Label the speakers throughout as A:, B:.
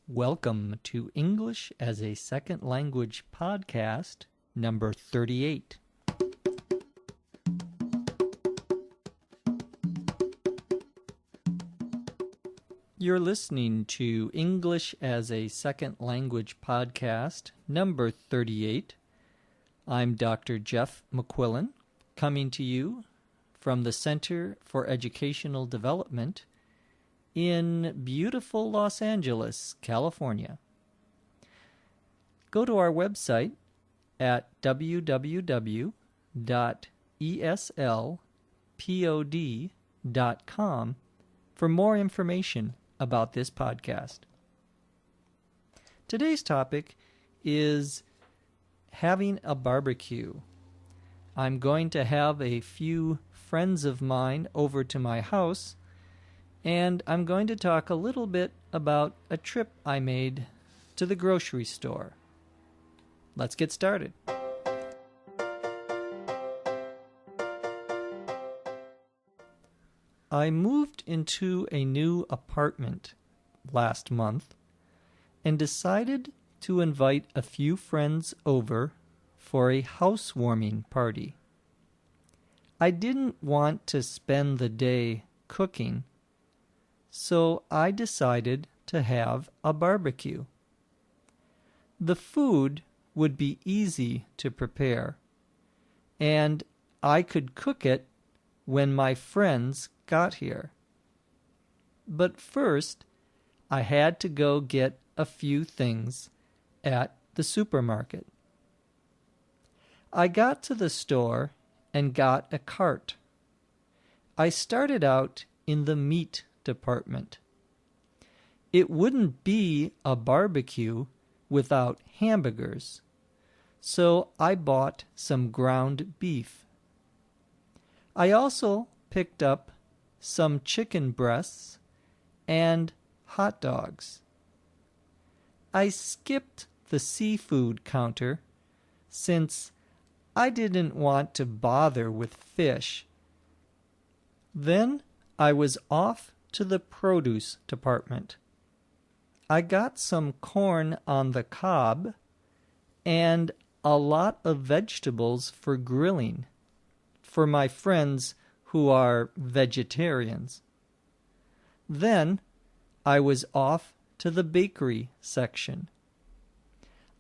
A: Welcome to English as a Second Language podcast number 38. You're listening to English as a Second Language podcast number 38. I'm Dr. Jeff McQuillan, coming to you from the Center for Educational Development in beautiful Los Angeles, California. Go to our website at www.eslpod.com for more information about this podcast. Today's topic is having a barbecue. I'm going to have a few friends of mine over to my house, and I'm going to talk a little bit about a trip I made to the grocery store. Let's get started. I moved into a new apartment last month and decided to invite a few friends over for a housewarming party. I didn't want to spend the day cooking, so I decided to have a barbecue. The food would be easy to prepare, and I could cook it when my friends got here. But first, I had to go get a few things at the supermarket. I got to the store and got a cart. I started out in the meat department. It wouldn't be a barbecue without hamburgers, so I bought some ground beef. I also picked up some chicken breasts and hot dogs. I skipped the seafood counter since I didn't want to bother with fish. Then I was off to the produce department. I got some corn on the cob and a lot of vegetables for grilling for my friends who are vegetarians. Then I was off to the bakery section.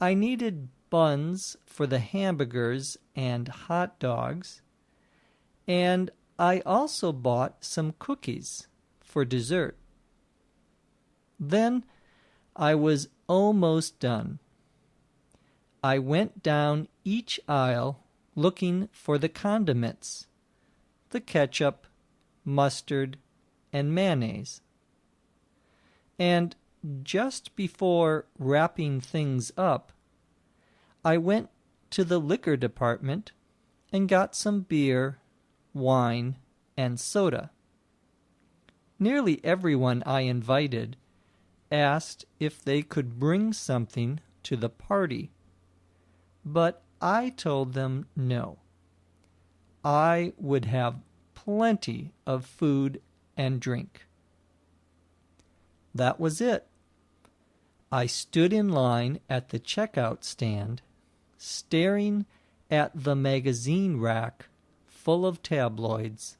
A: I needed buns for the hamburgers and hot dogs, and I also bought some cookies for dessert. Then I was almost done. I went down each aisle looking for the condiments, the ketchup, mustard, and mayonnaise. And just before wrapping things up, I went to the liquor department and got some beer, wine, and soda. Nearly everyone I invited asked if they could bring something to the party, but I told them no. I would have plenty of food and drink. That was it. I stood in line at the checkout stand, staring at the magazine rack full of tabloids,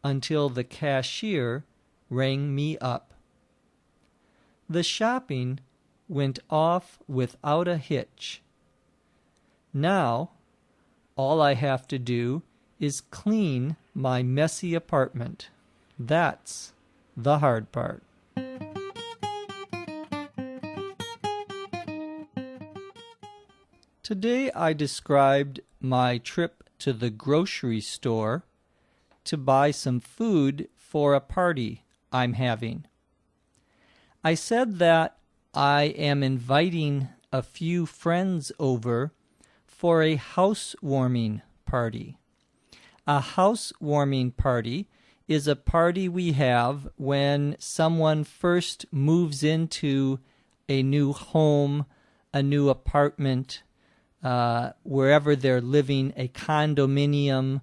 A: until the cashier rang me up. The shopping went off without a hitch. Now, all I have to do is clean my messy apartment. That's the hard part. Today I described my trip to the grocery store to buy some food for a party I'm having. I said that I am inviting a few friends over for a housewarming party. A housewarming party is a party we have when someone first moves into a new home, a new apartment, wherever they're living, a condominium,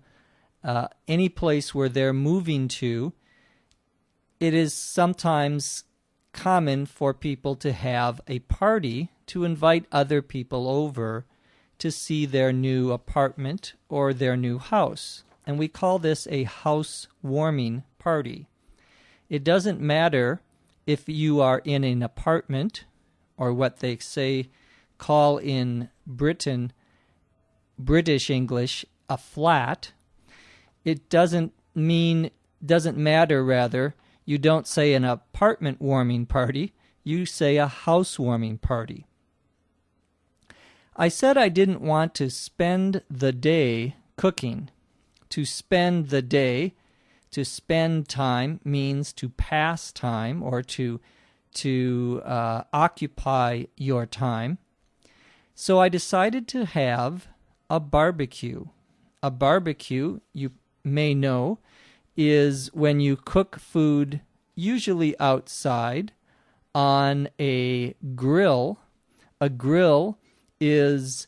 A: any place where they're moving to. It is sometimes common for people to have a party to invite other people over to see their new apartment or their new house. And we call this a housewarming party. It doesn't matter if you are in an apartment or what they call in Britain, British English, a flat. It doesn't matter rather. You don't say an apartment warming party, you say a housewarming party. I said I didn't want to spend the day cooking. To spend the day, to spend time means to pass time or to occupy your time. So I decided to have a barbecue. A barbecue, you may know, is when you cook food usually outside on a grill. A grill is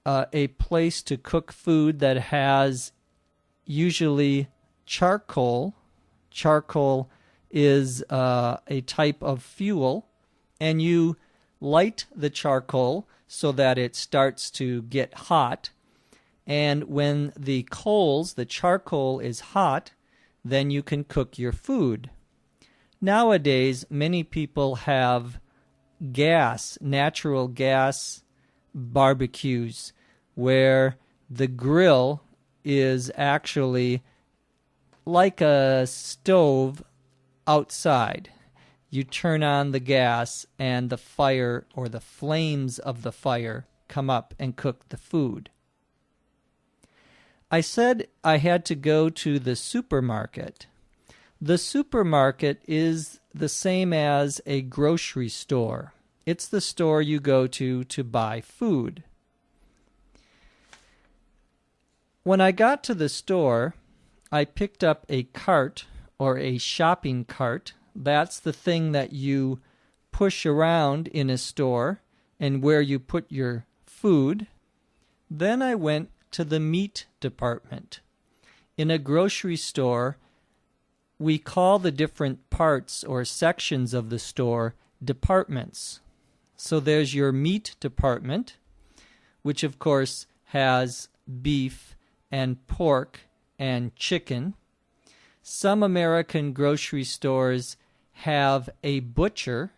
A: a place to cook food that has usually charcoal. Charcoal is a type of fuel, and you light the charcoal so that it starts to get hot. And when the charcoal is hot, then you can cook your food. Nowadays, many people have natural gas barbecues, where the grill is actually like a stove outside. You turn on the gas and the fire or the flames of the fire come up and cook the food. I said I had to go to the supermarket. The supermarket is the same as a grocery store. It's the store you go to buy food. When I got to the store, I picked up a cart or a shopping cart. That's the thing that you push around in a store and where you put your food. Then I went to the meat department. In a grocery store, we call the different parts or sections of the store departments. So there's your meat department, which of course has beef and pork and chicken. Some American grocery stores have a butcher.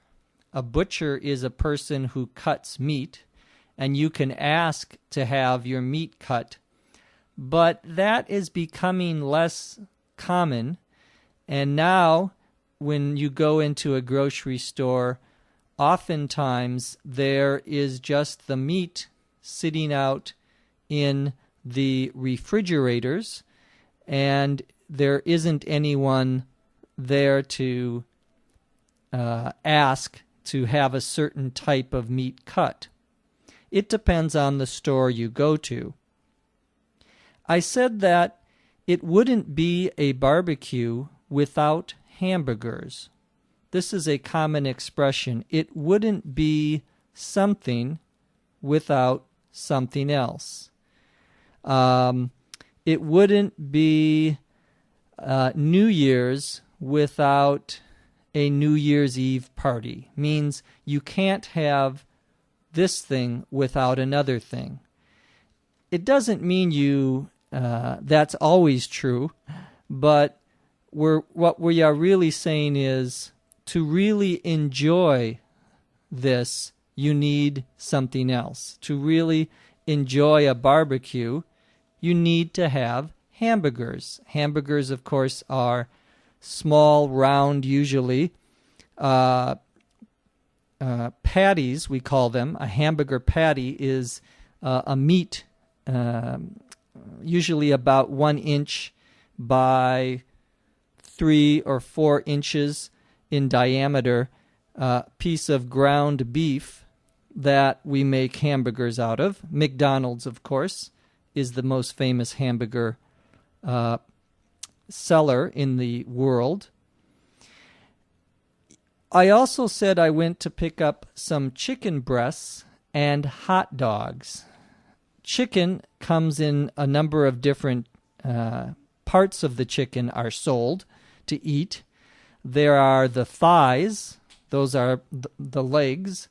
A: A butcher is a person who cuts meat, and you can ask to have your meat cut. But that is becoming less common, and now when you go into a grocery store, oftentimes there is just the meat sitting out in the refrigerators, and there isn't anyone there to ask to have a certain type of meat cut. It depends on the store you go to. I said that it wouldn't be a barbecue without hamburgers. This is a common expression. It wouldn't be something without something else. It wouldn't be New Year's without a New Year's Eve party. Means you can't have this thing without another thing. It doesn't mean that's always true, but what we are really saying is to really enjoy this, you need something else. To really enjoy a barbecue, you need to have hamburgers. Hamburgers, of course, are small, round, usually. Patties, we call them. A hamburger patty is a meat, usually about 1 inch by 3 or 4 inches in diameter, piece of ground beef that we make hamburgers out of. McDonald's, of course, is the most famous hamburger seller in the world. I also said I went to pick up some chicken breasts and hot dogs. Chicken comes in a number of different parts of the chicken are sold to eat. There are the thighs Those are the legs.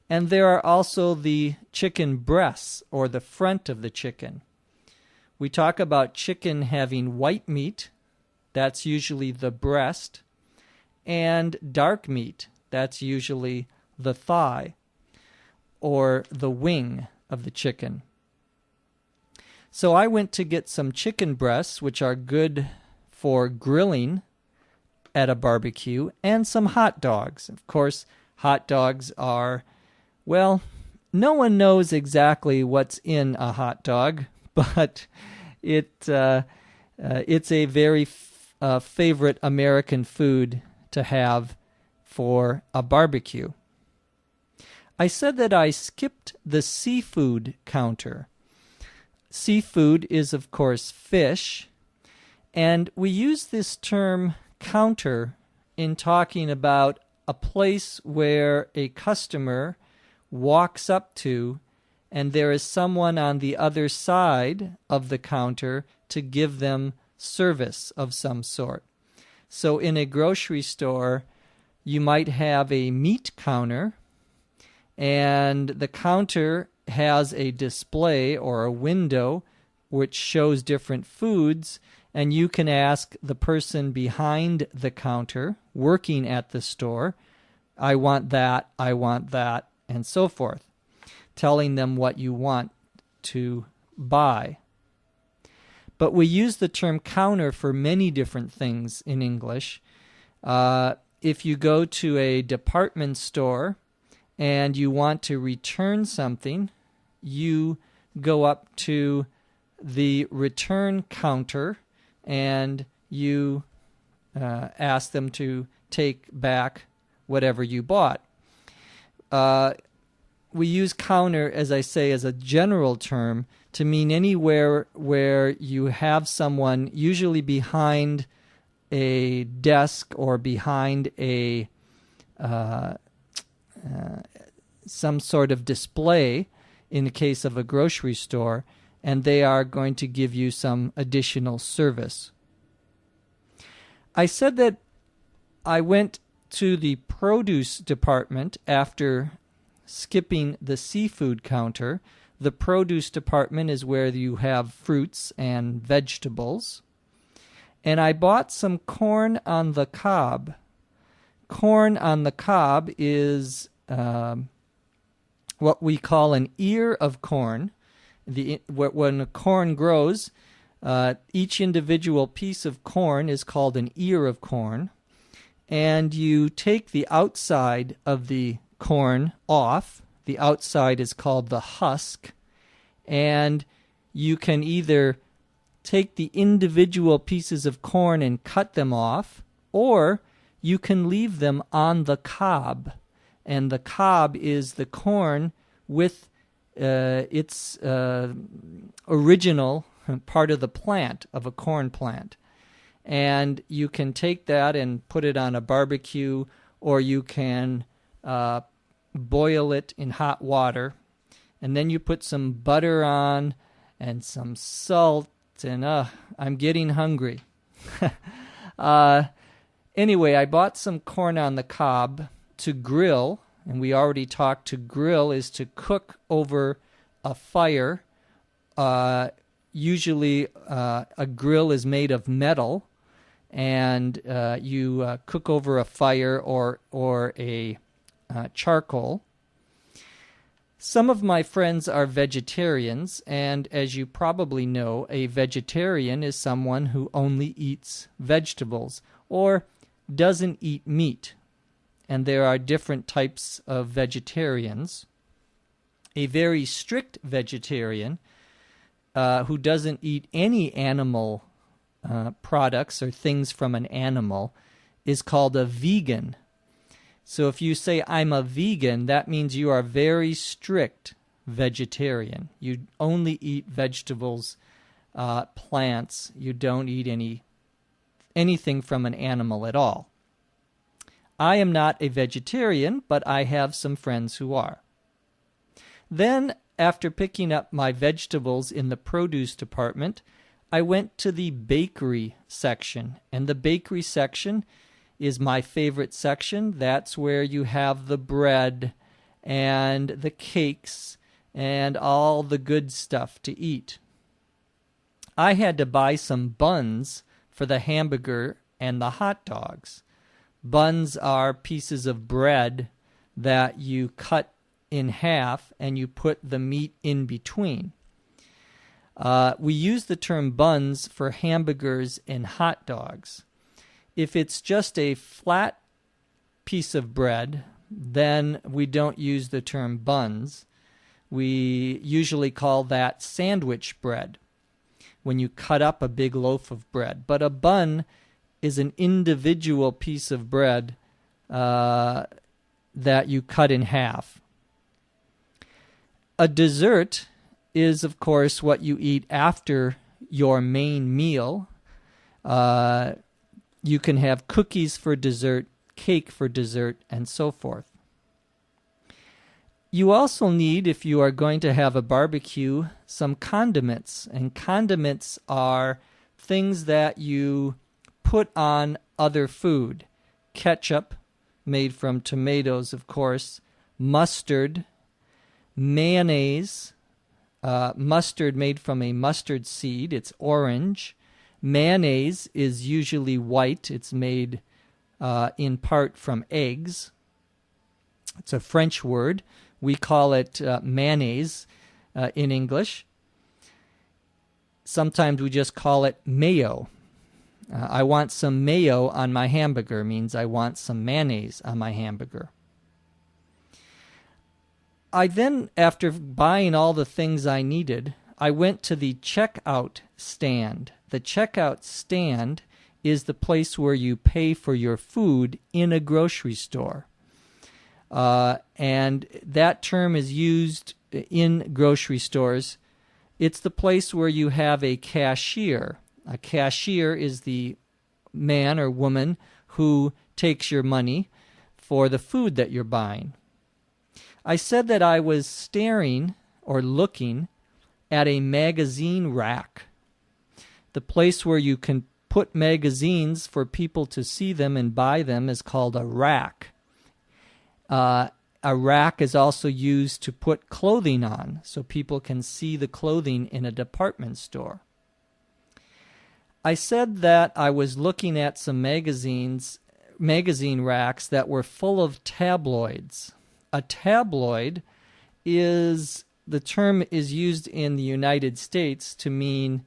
A: And there are also the chicken breasts, or the front of the chicken. We talk about chicken having white meat. That's usually the breast. And dark meat. That's usually the thigh or the wing of the chicken. So I went to get some chicken breasts, which are good for grilling at a barbecue, and some hot dogs. Of course, hot dogs are, well, no one knows exactly what's in a hot dog, but it's a very favorite American food to have for a barbecue. I said that I skipped the seafood counter. Seafood is, of course, fish, and we use this term counter in talking about a place where a customer walks up to and there is someone on the other side of the counter to give them service of some sort. So in a grocery store, you might have a meat counter, and the counter has a display or a window which shows different foods, and you can ask the person behind the counter working at the store, I want that, and so forth, telling them what you want to buy. But we use the term counter for many different things in English. If you go to a department store and you want to return something, you go up to the return counter and you ask them to take back whatever you bought. We use counter, as I say, as a general term to mean anywhere where you have someone, usually behind a desk or behind a some sort of display in the case of a grocery store, and they are going to give you some additional service. I said that I went to the produce department after skipping the seafood counter. The produce department is where you have fruits and vegetables. And I bought some corn on the cob. Corn on the cob is what we call an ear of corn. When corn grows, each individual piece of corn is called an ear of corn. And you take the outside of the corn off. The outside is called the husk. And you can either take the individual pieces of corn and cut them off, or you can leave them on the cob. And the cob is the corn with its original part of the plant, of a corn plant. And you can take that and put it on a barbecue, or you can boil it in hot water. And then you put some butter on and some salt, and I'm getting hungry. Anyway, I bought some corn on the cob to grill, and we already talked, to grill is to cook over a fire. Usually a grill is made of metal, and you cook over a fire or a charcoal. Some of my friends are vegetarians, and as you probably know, a vegetarian is someone who only eats vegetables or doesn't eat meat. And there are different types of vegetarians. A very strict vegetarian who doesn't eat any animal products or things from an animal is called a vegan. So if you say, I'm a vegan, that means you are very strict vegetarian. You only eat vegetables, plants. You don't eat anything from an animal at all. I am not a vegetarian, but I have some friends who are. Then, after picking up my vegetables in the produce department, I went to the bakery section. And the bakery section is my favorite section. That's where you have the bread and the cakes and all the good stuff to eat. I had to buy some buns for the hamburger and the hot dogs. Buns are pieces of bread that you cut in half and you put the meat in between. We use the term buns for hamburgers and hot dogs. If it's just a flat piece of bread, then we don't use the term buns. We usually call that sandwich bread when you cut up a big loaf of bread. But a bun is an individual piece of bread that you cut in half. A dessert is, of course, what you eat after your main meal. You can have cookies for dessert, cake for dessert, and so forth. You also need, if you are going to have a barbecue, some condiments. And condiments are things that you put on other food. Ketchup, made from tomatoes, of course. Mustard. Mayonnaise. Mustard made from a mustard seed. It's orange. Mayonnaise is usually white. It's made in part from eggs. It's a French word. We call it mayonnaise in English. Sometimes we just call it mayo. I want some mayo on my hamburger means I want some mayonnaise on my hamburger. I then, after buying all the things I needed, I went to the checkout stand. The checkout stand is the place where you pay for your food in a grocery store. And that term is used in grocery stores. It's the place where you have a cashier. A cashier is the man or woman who takes your money for the food that you're buying. I said that I was staring or looking at a magazine rack. The place where you can put magazines for people to see them and buy them is called a rack. A rack is also used to put clothing on, so people can see the clothing in a department store. I said that I was looking at some magazine racks that were full of tabloids. A tabloid the term is used in the United States to mean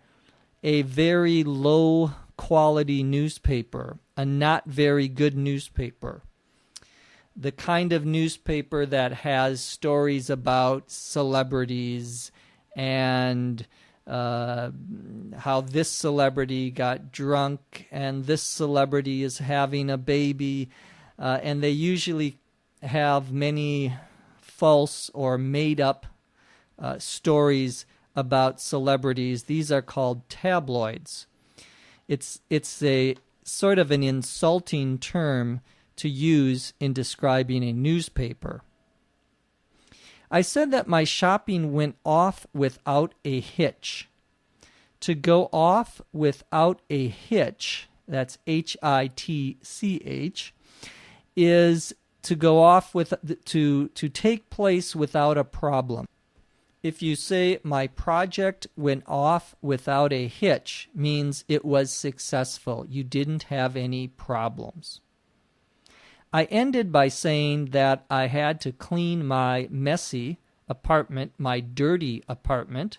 A: a very low quality newspaper, a not very good newspaper. The kind of newspaper that has stories about celebrities and how this celebrity got drunk and this celebrity is having a baby. And they usually have many false or made-up stories about celebrities. These are called tabloids. It's a sort of an insulting term to use in describing a newspaper. I said that my shopping went off without a hitch. To go off without a hitch, that's Hitch, is to go off to take place without a problem. If you say my project went off without a hitch, means it was successful. You didn't have any problems. I ended by saying that I had to clean my messy apartment, my dirty apartment,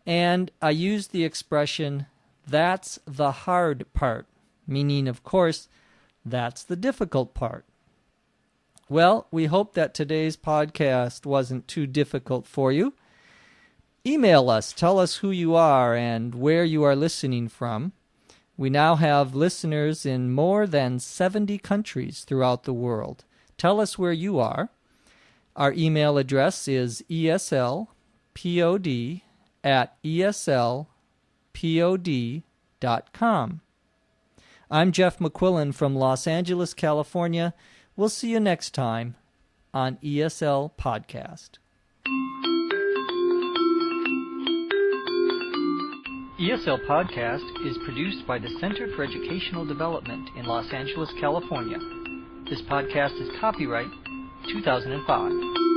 A: and I used the expression, that's the hard part, meaning, of course, that's the difficult part. Well, we hope that today's podcast wasn't too difficult for you. Email us, tell us who you are and where you are listening from. We now have listeners in more than 70 countries throughout the world. Tell us where you are. Our email address is eslpod@eslpod.com. I'm Jeff McQuillan from Los Angeles, California. We'll see you next time on ESL Podcast. ESL Podcast is produced by the Center for Educational Development in Los Angeles, California. This podcast is copyright 2005.